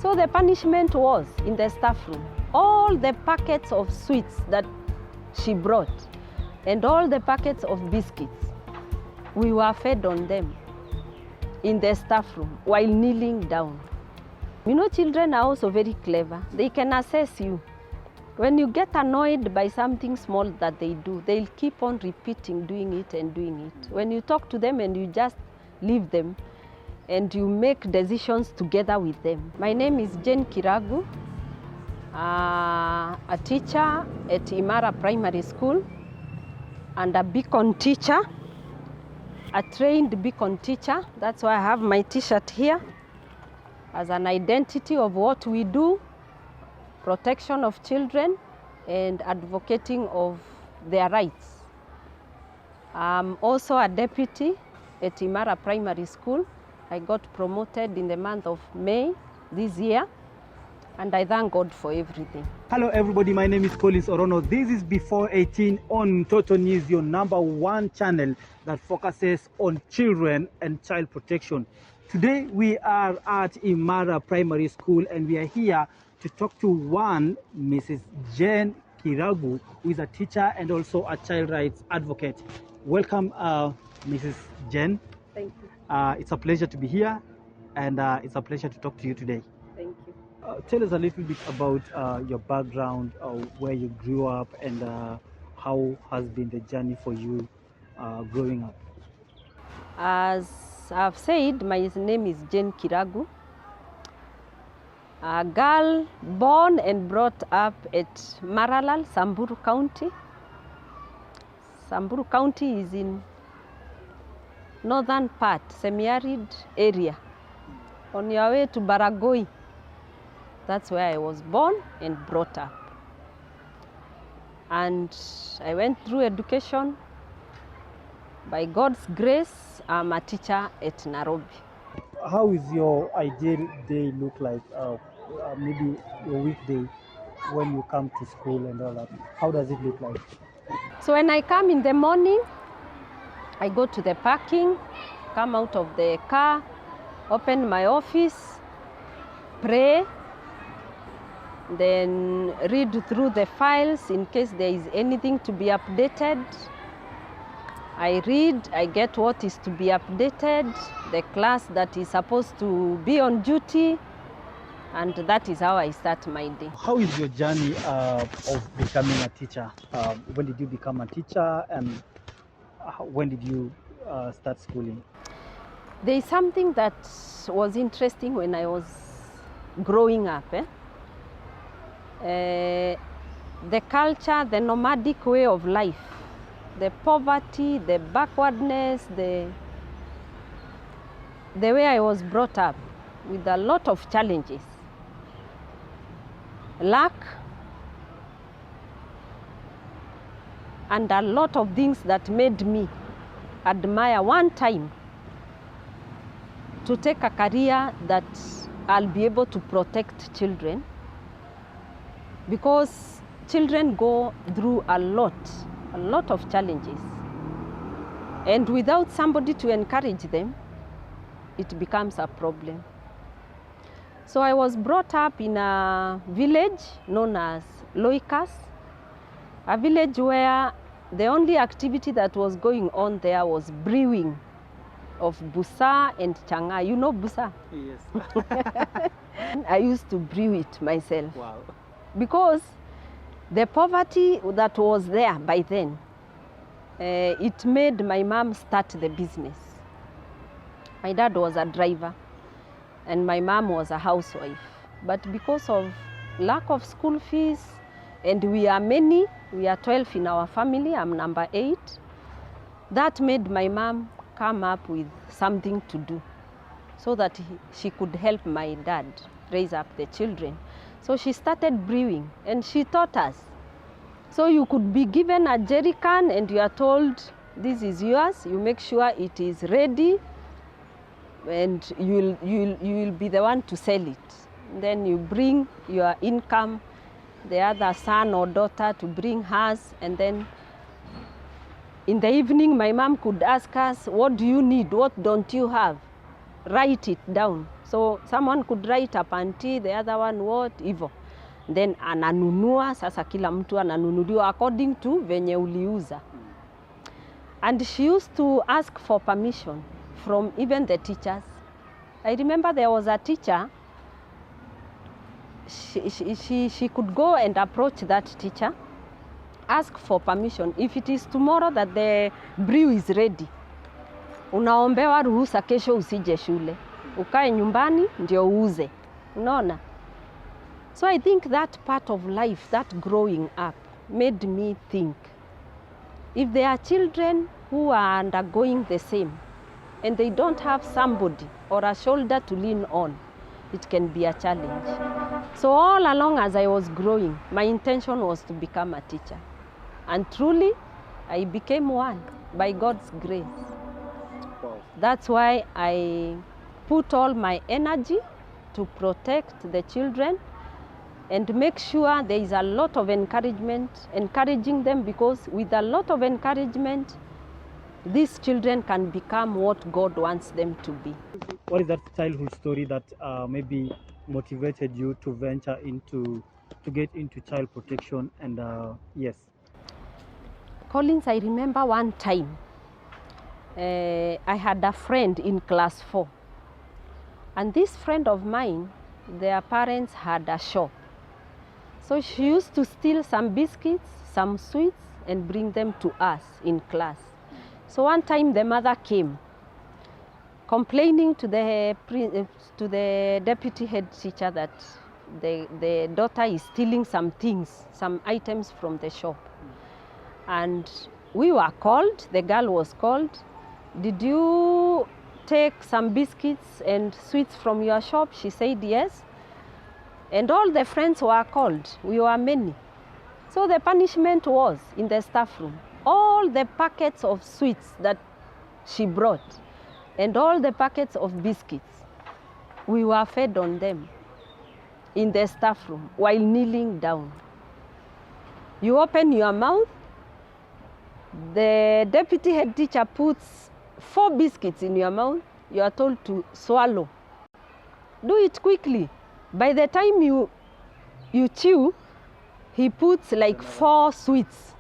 So the punishment was in the staff room. All the packets of sweets that she brought and all the packets of biscuits, we were fed on them in the staff room while kneeling down. You know, children are also very clever. They can assess you. When you get annoyed by something small that they do, they'll keep on repeating doing it and doing it. When you talk to them and you just leave them and you make decisions together with them. My name is Jane Kiragu, a teacher at Imara Primary School and a beacon teacher, a trained beacon teacher. That's why I have my t-shirt here as an identity of what we do, protection of children and advocating of their rights. I'm also a deputy at Imara Primary School. I got promoted in the month of May this year, and I thank God for everything. Hello everybody, my name is Collins Orono. This is Before 18 on Total News, your #1 channel that focuses on children and child protection. Today we are at Imara Primary School and we are here to talk to one Mrs. Jane Kiragu, who is a teacher and also a child rights advocate. Welcome, Mrs. Jane. Thank you. It's a pleasure to be here, and it's a pleasure to talk to you today. Thank you. Tell us a little bit about your background, where you grew up, and how has been the journey for you growing up. As I've said, my name is Jane Kiragu, a girl born and brought up at Maralal, Samburu County. Samburu County is in northern part, semi-arid area, on your way to Baragoi. That's where I was born and brought up. And I went through education. By God's grace, I'm a teacher at Nairobi. How is your ideal day look like? Maybe your weekday when you come to school and all that. How does it look like? So when I come in the morning, I go to the parking, come out of the car, open my office, pray, then read through the files in case there is anything to be updated. I read, I get what is to be updated, the class that is supposed to be on duty, and that is how I start my day. How is your journey of becoming a teacher? When did you become a teacher, and when did you start schooling? There is something that was interesting when I was growing up. The culture, the nomadic way of life, the poverty, the backwardness, the way I was brought up with a lot of challenges. Lack and a lot of things that made me admire one time to take a career that I'll be able to protect children, because children go through a lot of challenges, and without somebody to encourage them, it becomes a problem. So I was brought up in a village known as Loikas, a village where the only activity that was going on there was brewing of busa and changa. You know busa? Yes. I used to brew it myself. Wow. Because the poverty that was there by then, it made my mom start the business. My dad was a driver and my mom was a housewife. But because of lack of school fees, and we are many, we are 12 in our family, I'm number 8, that made my mom come up with something to do so that she could help my dad raise up the children. So she started brewing and she taught us. So you could be given a jerry can and you are told, this is yours, you make sure it is ready and you will be the one to sell it. Then you bring your income, the other son or daughter to bring hers, and then in the evening my mom could ask us, what do you need, what don't you have? write it down. So someone could write up auntie, the other one what, hivyo. Then ananunua, sasa kila mtu ananunuliwa according to venye uliuza. And she used to ask for permission from even the teachers. I remember there was a teacher, she could go and approach that teacher, ask for permission. If it is tomorrow that the brew is ready, unaombewa ruhusa kesho usije shule. Ukae nyumbani ndio uuze. Unaona? So I think that part of life, that growing up, made me think, if there are children who are undergoing the same, and they don't have somebody or a shoulder to lean on, it can be a challenge. So all along as I was growing, my intention was to become a teacher. And truly, I became one by God's grace. Wow. That's why I put all my energy to protect the children and make sure there is a lot of encouragement, encouraging them, because with a lot of encouragement, these children can become what God wants them to be. What is that childhood story that maybe motivated you to venture into, to get into child protection? And yes. Collins, I remember one time, I had a friend in class 4. And this friend of mine, their parents had a shop. So she used to steal some biscuits, some sweets, and bring them to us in class. So one time the mother came complaining to the deputy head teacher that the daughter is stealing some things, some items from the shop. And we were called, the girl was called. Did you take some biscuits and sweets from your shop? She said yes. And all the friends were called. We were many. So the punishment was in the staff room. All the packets of sweets that she brought and all the packets of biscuits, we were fed on them in the staff room while kneeling down. You open your mouth, the deputy head teacher puts 4 biscuits in your mouth, you are told to swallow. Do it quickly. By the time you chew, he puts like 4 sweets.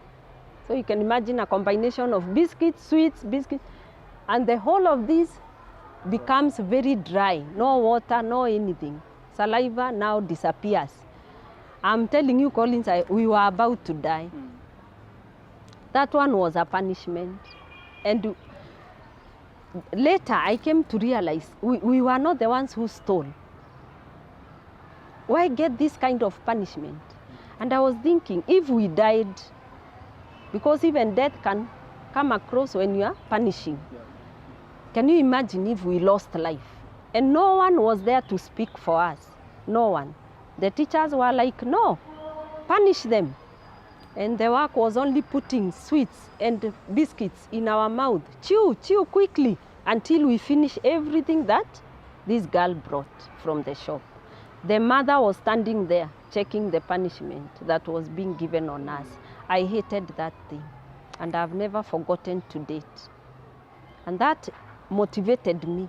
So you can imagine a combination of biscuits, sweets, biscuits, and the whole of this becomes very dry. No water, no anything. Saliva now disappears. I'm telling you, Collins, we were about to die. That one was a punishment. And later I came to realize we were not the ones who stole. Why get this kind of punishment? And I was thinking, if we died, because even death can come across when you are punishing. Yeah. Can you imagine if we lost life? And no one was there to speak for us. No one. The teachers were like, no, punish them. And the work was only putting sweets and biscuits in our mouth. Chew, chew quickly until we finish everything that this girl brought from the shop. The mother was standing there checking the punishment that was being given on us. I hated that thing, and I've never forgotten to date. And that motivated me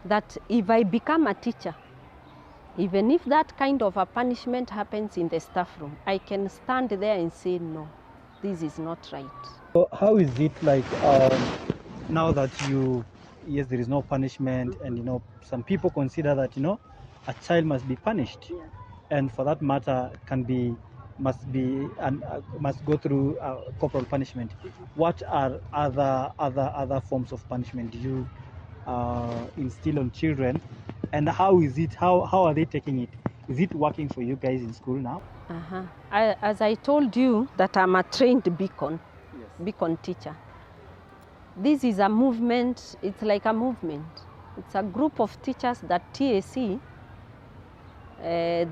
that if I become a teacher, even if that kind of a punishment happens in the staff room, I can stand there and say, no, this is not right. So how is it like now that yes, there is no punishment, and some people consider that a child must be punished, yeah. And for that matter must go through corporal punishment. What are other forms of punishment do you instill on children, and how is it? How are they taking it? Is it working for you guys in school now? As I told you that I'm a trained beacon teacher. This is a movement. It's like a movement. It's a group of teachers that TAC,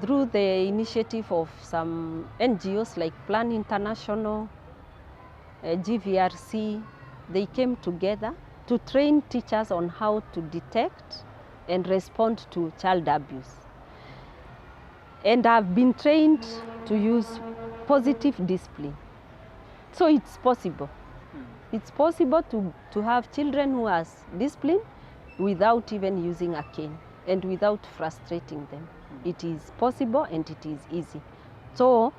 through the initiative of some NGOs like Plan International, GVRC, they came together to train teachers on how to detect and respond to child abuse. And I've been trained to use positive discipline. So it's possible. It's possible to have children who are disciplined without even using a cane and without frustrating them. It is possible and it is easy. So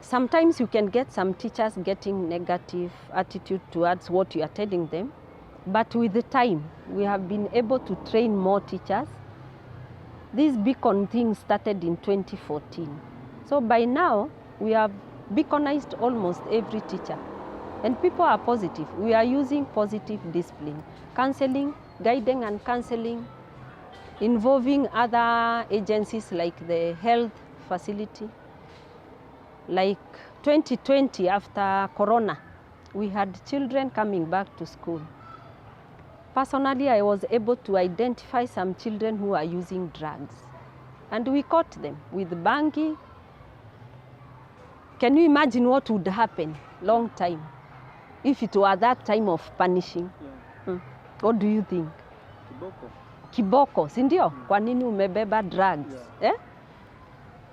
sometimes you can get some teachers getting negative attitude towards what you are telling them, but with the time we have been able to train more teachers. This beacon thing started in 2014. So by now we have beaconized almost every teacher and people are positive. We are using positive discipline, counseling, guiding and counseling, involving other agencies like the health facility. Like 2020, after Corona, we had children coming back to school. Personally, I was able to identify some children who are using drugs. And we caught them with bangi. Can you imagine what would happen long time if it were that time of punishing? Yeah. What do you think? Kiboko. Kiboko, si ndio? Kwa nini umebeba drugs? Yeah.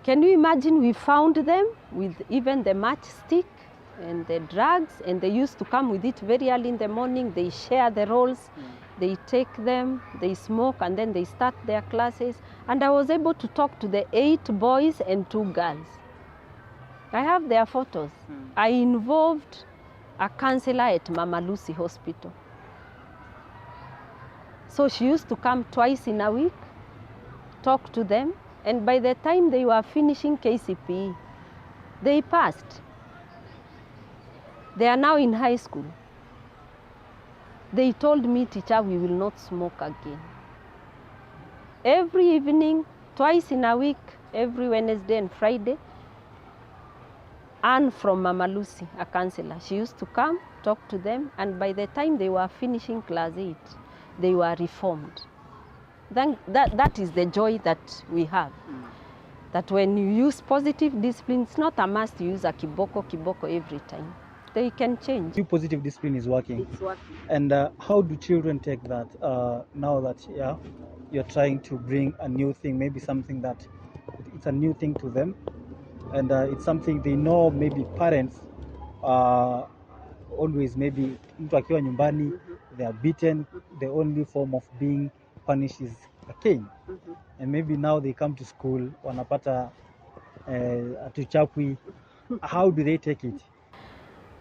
Can you imagine we found them with even the matchstick and the drugs, and they used to come with it very early in the morning. They share the rolls, they take them, they smoke, and then they start their classes. And I was able to talk to the 8 boys and 2 girls. I have their photos. I involved a counselor at Mama Lucy Hospital. So she used to come twice in a week, talk to them, and by the time they were finishing KCPE, they passed. They are now in high school. They told me, teacher, we will not smoke again. Every evening, twice in a week, every Wednesday and Friday, Anne from Mama Lucy, a counselor, she used to come, talk to them, and by the time they were finishing class 8, they were reformed. Then that is the joy that we have. That when you use positive discipline, it's not a must to use a kiboko every time. They can change. Positive discipline is working. It's working. And how do children take that now that you're trying to bring a new thing, maybe something that it's a new thing to them, and it's something they know maybe parents always maybe mtu akiwa nyumbani, they are beaten, the only form of being punished is a cane. And maybe now they come to school, wanapata atuchapwi. How do they take it?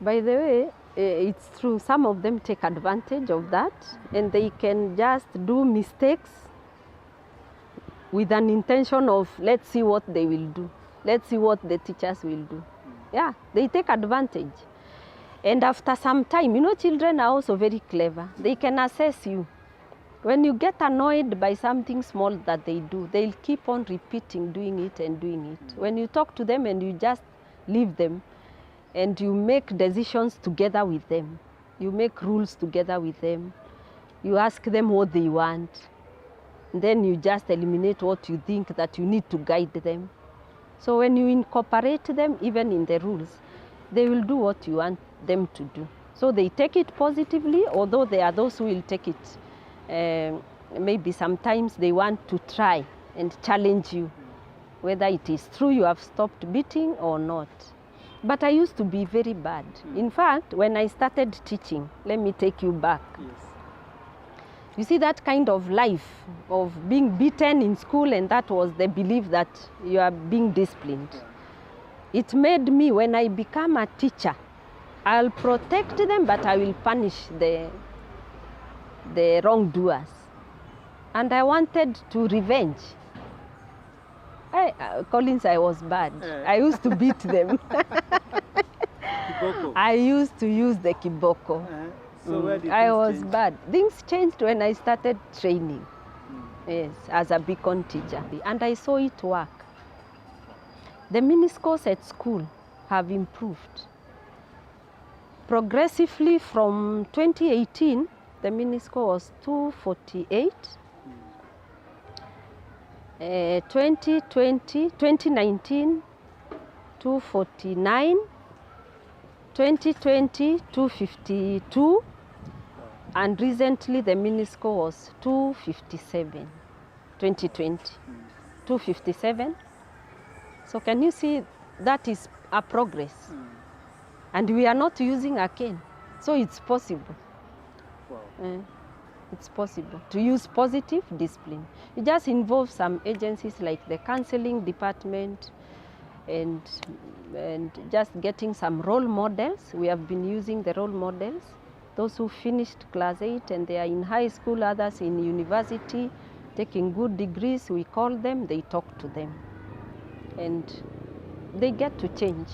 By the way, it's true, some of them take advantage of that and they can just do mistakes with an intention of, let's see what they will do. Let's see what the teachers will do. Yeah, they take advantage. And after some time, you know, children are also very clever. They can assess you. When you get annoyed by something small that they do, they'll keep on repeating, doing it and doing it. When you talk to them and you just leave them, and you make decisions together with them. You make rules together with them. You ask them what they want. Then you just eliminate what you think that you need to guide them. So when you incorporate them, even in the rules, they will do what you want them to do. So they take it positively, although there are those who will take it, maybe sometimes they want to try and challenge you, whether it is true you have stopped beating or not. But I used to be very bad. In fact, when I started teaching, let me take you back. Yes. You see that kind of life of being beaten in school, and that was the belief that you are being disciplined. Yeah. It made me, when I become a teacher, I'll protect them, but I will punish the wrongdoers. And I wanted to revenge. Collins, I was bad. I used to beat them. I used to use the kiboko. So where did I was change? bad. Things changed when I started training. Yes, as a beacon teacher. And I saw it work. The mini-scores at school have improved. Progressively from 2018, the mini-score was 248. 2019, 249, 2020, 252, and recently the mini-score was 257, 2020, 257. So can you see that is a progress? And we are not using a cane, so it's possible. Wow. It's possible to use positive discipline. It just involves some agencies like the counseling department and just getting some role models. We have been using the role models, those who finished class 8 and they are in high school, others in university, taking good degrees. We call them, they talk to them, and they get to change.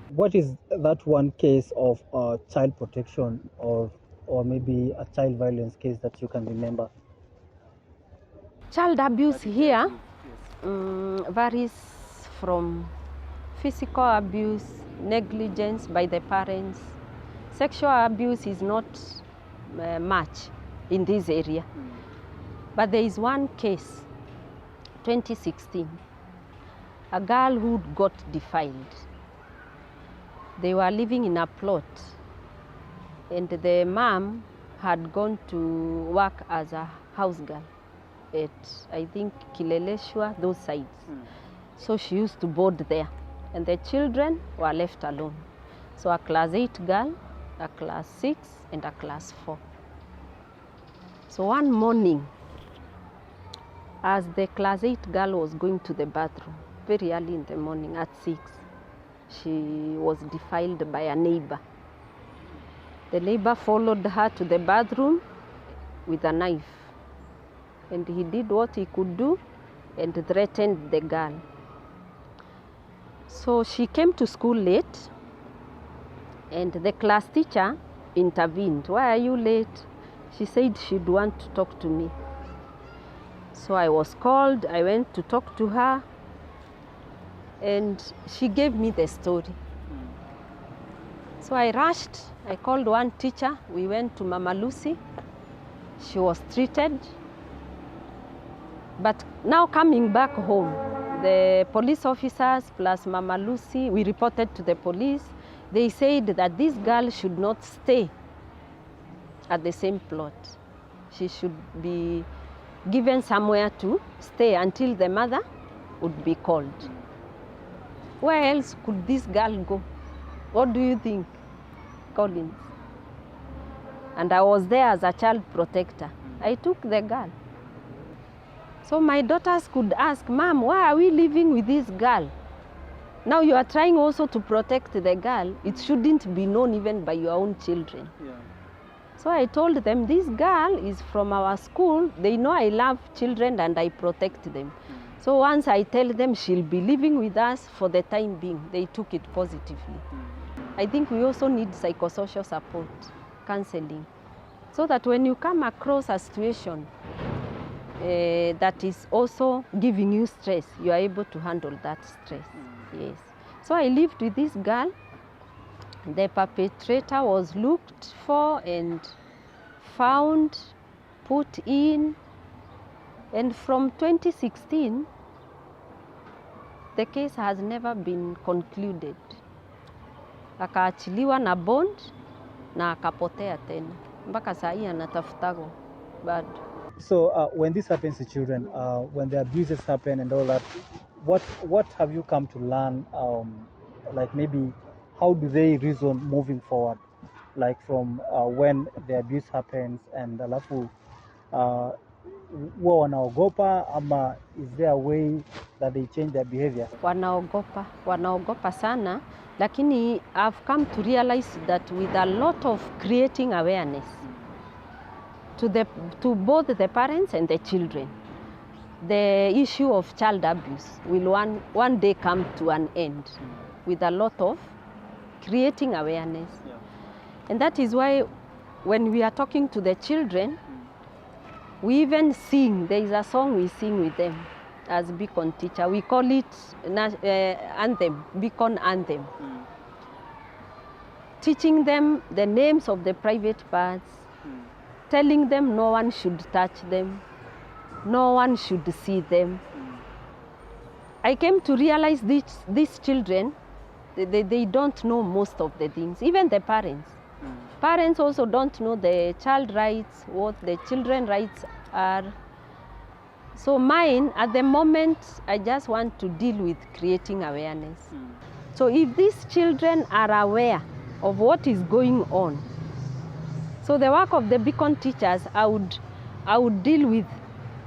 What is that one case of child protection or maybe a child violence case that you can remember? Child abuse here varies from physical abuse, negligence by the parents. Sexual abuse is not much in this area. But there is one case, 2016, a girl who got defiled. They were living in a plot, and the mom had gone to work as a house girl at, I think, Kileleshwa, those sides. So she used to board there, and the children were left alone. So a class 8 girl, a class 6, and a class 4. So one morning, as the class 8 girl was going to the bathroom, very early in the morning at 6, she was defiled by a neighbor. The neighbor followed her to the bathroom with a knife, and he did what he could do and threatened the girl. So she came to school late, and the class teacher intervened. "Why are you late?" She said she'd want to talk to me. So I was called, I went to talk to her, and she gave me the story. So I rushed, I called one teacher, we went to Mama Lucy. She was treated. But now coming back home, the police officers plus Mama Lucy, we reported to the police. They said that this girl should not stay at the same plot. She should be given somewhere to stay until the mother would be called. Where else could this girl go? What do you think, Collins? And I was there as a child protector. I took the girl. So my daughters could ask, "Mom, why are we living with this girl? Now you are trying also to protect the girl. It shouldn't be known even by your own children." Yeah. So I told them, this girl is from our school. They know I love children and I protect them. So once I tell them she'll be living with us for the time being, they took it positively. I think we also need psychosocial support, counseling, so that when you come across a situation that is also giving you stress, you are able to handle that stress. Yes. So I lived with this girl. The perpetrator was looked for and found, put in, and from 2016, the case has never been concluded. Akaachiliwa na bond na akapotea tena. Mpaka saa hii anatafutagwa bado. So when this happens to children, when the abuses happen and all that, what have you come to learn? Like maybe how do they reason moving forward? Like from when the abuse happens and alafu huwa wanaogopa ama is there a way that they change their behavior? Wanaogopa sana, lakini I've come to realize that with a lot of creating awareness to both the parents and the children, the issue of child abuse will one day come to an end with a lot of creating awareness. Yeah. And that is why when we are talking to the children, we even sing. There is a song we sing with them as Beacon teacher. We call it anthem, Beacon anthem. Teaching them the names of the private parts, telling them no one should touch them, no one should see them. I came to realize these children, they don't know most of the things, even the parents. Parents also don't know the child rights, what the children rights are. So mine, at the moment, I just want to deal with creating awareness. So if these children are aware of what is going on, So the work of the beacon teachers, I would deal with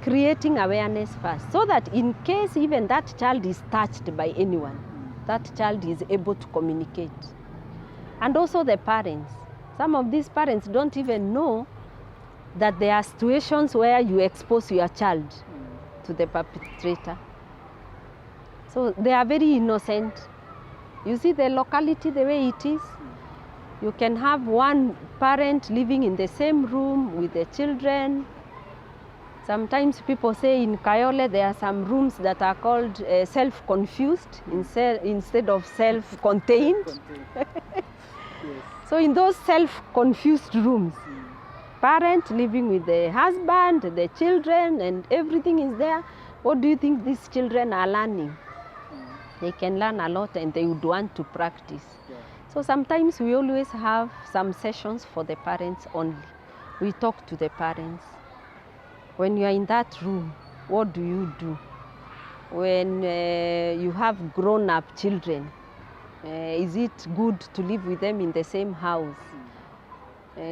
creating awareness first, so that in case even that child is touched by anyone, that child is able to communicate. And also the parents. Some of these parents don't even know that there are situations where you expose your child to the perpetrator. So they are very innocent. You see the locality, the way it is. You can have one parent living in the same room with the children. Sometimes people say in Kayole there are some rooms that are called self-confused instead of self-contained. Yes. So in those self-confused rooms, parent living with the husband, the children, and everything is there. What do you think these children are learning? They can learn a lot and they would want to practice. Yeah. So sometimes we always have some sessions for the parents only. We talk to the parents. When you are in that room, what do you do? When you have grown-up children, is it good to live with them in the same house?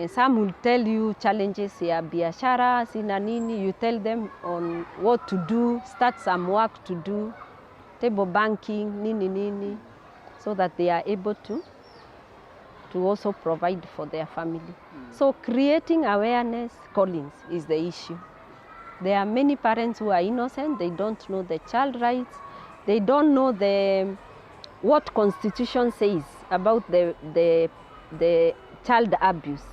Some will tell you challenges ya biashara, sina nini. You tell them on what to do, start some work to do, table banking, nini nini, so that they are able to also provide for their family. So creating awareness, Collins, is the issue. There are many parents who are innocent. They don't know the child rights. They don't know what Constitution says about the child abuse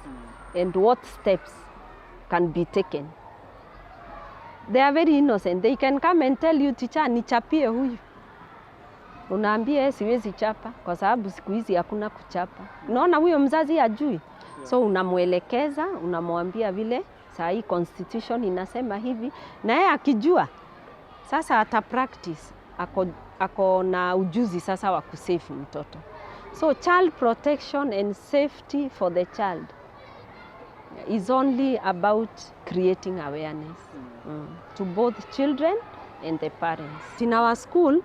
and what steps can be taken. They are very innocent. They can come and tell you, teacher, nichapie huyu. Unaambia siwezi chapa kwa sababu siku hizi hakuna kuchapa. Unaona huyo mzazi hajui. So unamuelekeza, unamwambia vile saa hii Constitution inasema hivi, na yeye akijua sasa ata practice, ako na ujuzi sasa wa kusave mtoto. So child protection and safety for the child is only about creating awareness to both children and the parents. In our school,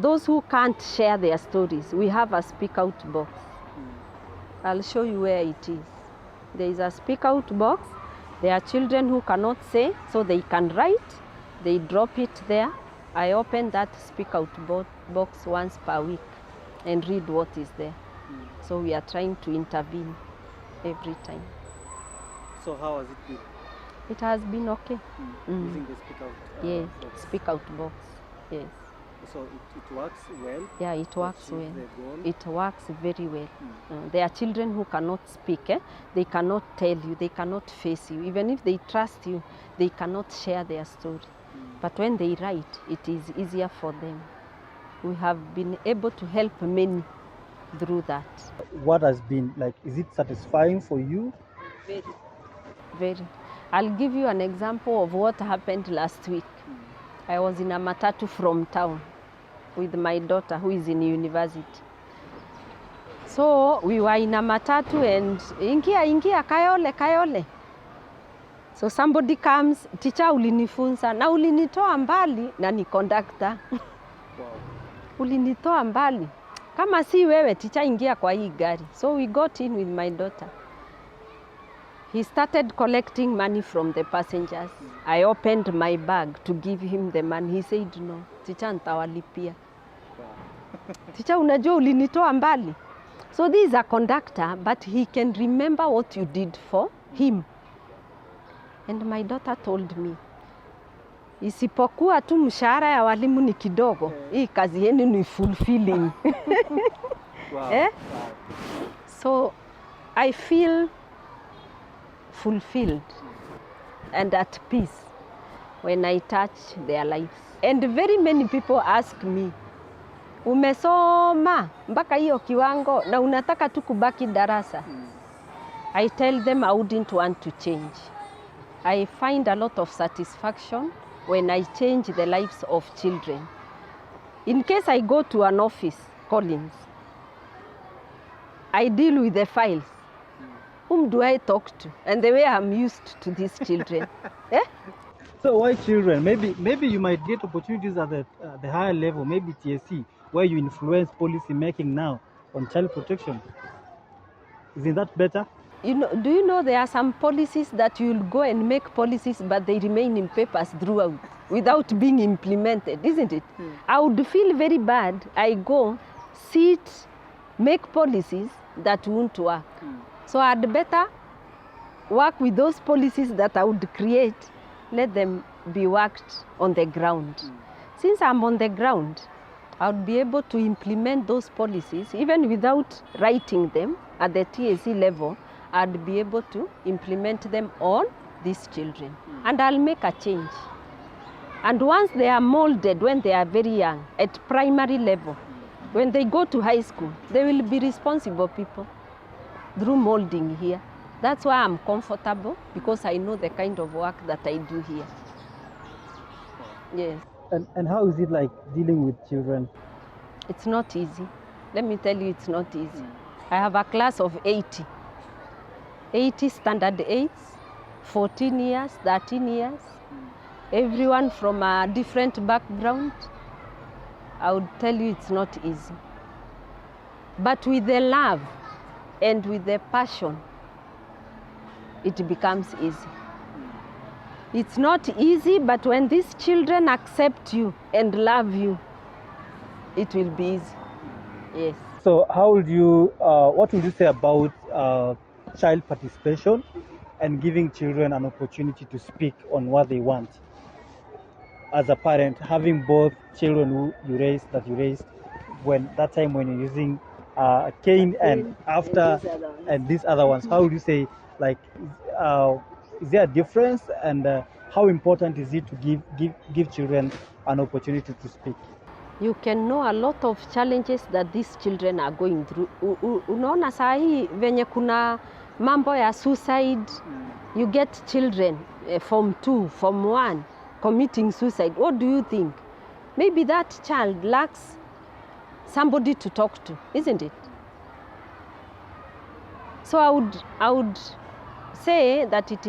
those who can't share their stories, we have a speak out box. I'll show you where it is. There is a speak out box. There are children who cannot say, so they can write. They drop it there. I open that speak out box once per week and read what is there. So we are trying to intervene every time. So how has it been? It has been okay. Using the speak out Yes, box. speak out box. Yes. So it works well? Yeah, it works well. The goal? It works very well. There are children who cannot speak. They cannot tell you. They cannot face you. Even if they trust you, they cannot share their story. But when they write, it is easier for them. We have been able to help many through that. What has been like, is it satisfying for you? Very. Very. I'll give you an example of what happened last week. I was in a matatu from town with my daughter who is in university. So we were in a matatu and ingia Kayole. So somebody comes, teacher ulinifunza na ulinitoa mbali na ni conductor. Wow. Ulinitoa mbali. Kama si wewe teacher ingia kwa hii gari. So we got in with my daughter. He started collecting money from the passengers. I opened my bag to give him the money. He said no. Teacher nitawalipia. Teacher unajua ulinitoa mbali. So this is a conductor, but he can remember what you did for him. And my daughter told me, isipokuwa tu mshahara ya walimu ni kidogo, hii kazi yenu ni fulfilling. Wow. Wow. So I feel fulfilled and at peace when I touch their lives. And very many people ask me, umesoma mpaka hiyo kiwango na unataka tu kubaki darasa? I tell them I wouldn't want to change. I find a lot of satisfaction when I change the lives of children. In case I go to an office, Collins, I deal with the files. Whom do I talk to? And the way I'm used to these children. So why children? Maybe you might get opportunities at the higher level, maybe TSC, where you influence policy making now on child protection. Isn't that better? Do you know there are some policies that you'll go and make policies, but they remain in papers throughout without being implemented, isn't it? I would feel very bad. I go, sit, make policies that won't work. So I'd better work with those policies that I would create, let them be worked on the ground. Since I'm on the ground, I would be able to implement those policies, even without writing them at the TAC level. I'd be able to implement them on these children. And I'll make a change. And once they are molded when they are very young, at primary level, when they go to high school, they will be responsible people through molding here. That's why I'm comfortable, because I know the kind of work that I do here. Yes. And how is it like dealing with children? It's not easy. Let me tell you, it's not easy. I have a class of 80. 80 standard 8s, 14 years, 13 years. Everyone from a different background. I would tell you it's not easy. But with the love and with the passion, it becomes easy. It's not easy, but when these children accept you and love you, it will be easy. Yes. So how would you, what would you say about child participation and giving children an opportunity to speak on what they want? As a parent, having both children who you raised, when that time when you're using cane and after and these other ones, how would you say, like, is there a difference, and how important is it to give children an opportunity to speak? You can know a lot of challenges that these children are going through. Unaona saa hii venye kuna mambo ya suicide, you get children form 2, form 1 committing suicide. What do you think? Maybe that child lacks somebody to talk to, isn't it? So I would say that it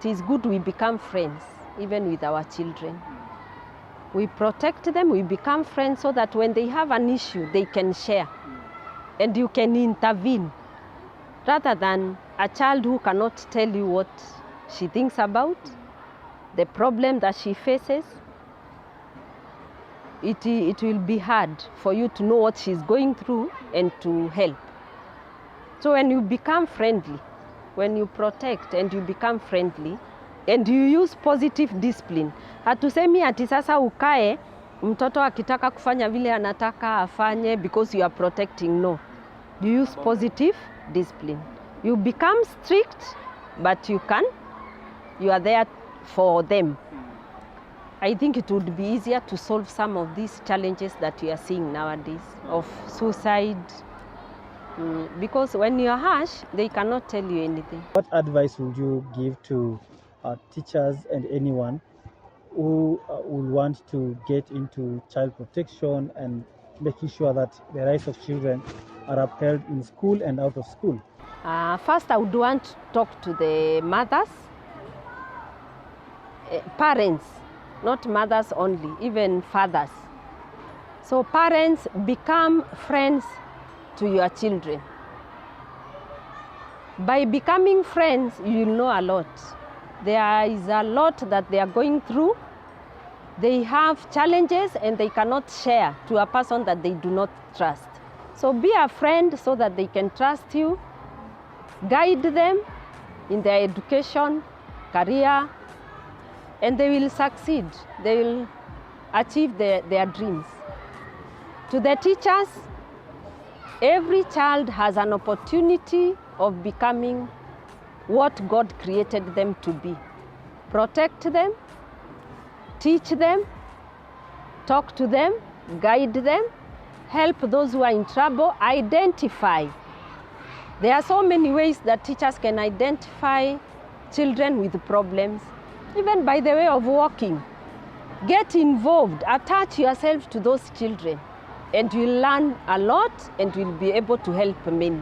is good we become friends, even with our children. We protect them, we become friends, so that when they have an issue, they can share. And you can intervene, rather than a child who cannot tell you what she thinks about, the problem that she faces. It will be hard for you to know what she's going through and to help. So when you become friendly, when you protect and you become friendly, and you use positive discipline. Hatusemi ati sasa ukae, mtoto akitaka kufanya vile anataka afanye because you are protecting. No. You use positive discipline. You become strict, but you are there for them. I think it would be easier to solve some of these challenges that we are seeing nowadays of suicide. Because when you are harsh, they cannot tell you anything. What advice would you give to teachers and anyone who would want to get into child protection and making sure that the rights of children are upheld in school and out of school? First, I would want to talk to the mothers, parents, not mothers only, even fathers. So parents, become friends to your children. By becoming friends, you will know a lot. There is a lot that they are going through. They have challenges and they cannot share to a person that they do not trust. So be a friend so that they can trust you. Guide them in their education, career, and they will succeed. They will achieve their dreams. To the teachers, every child has an opportunity of becoming what God created them to be. Protect them, teach them, talk to them, guide them, help those who are in trouble, identify. There are so many ways that teachers can identify children with problems, even by the way of walking. Get involved, attach yourself to those children, and you'll learn a lot and you'll be able to help many.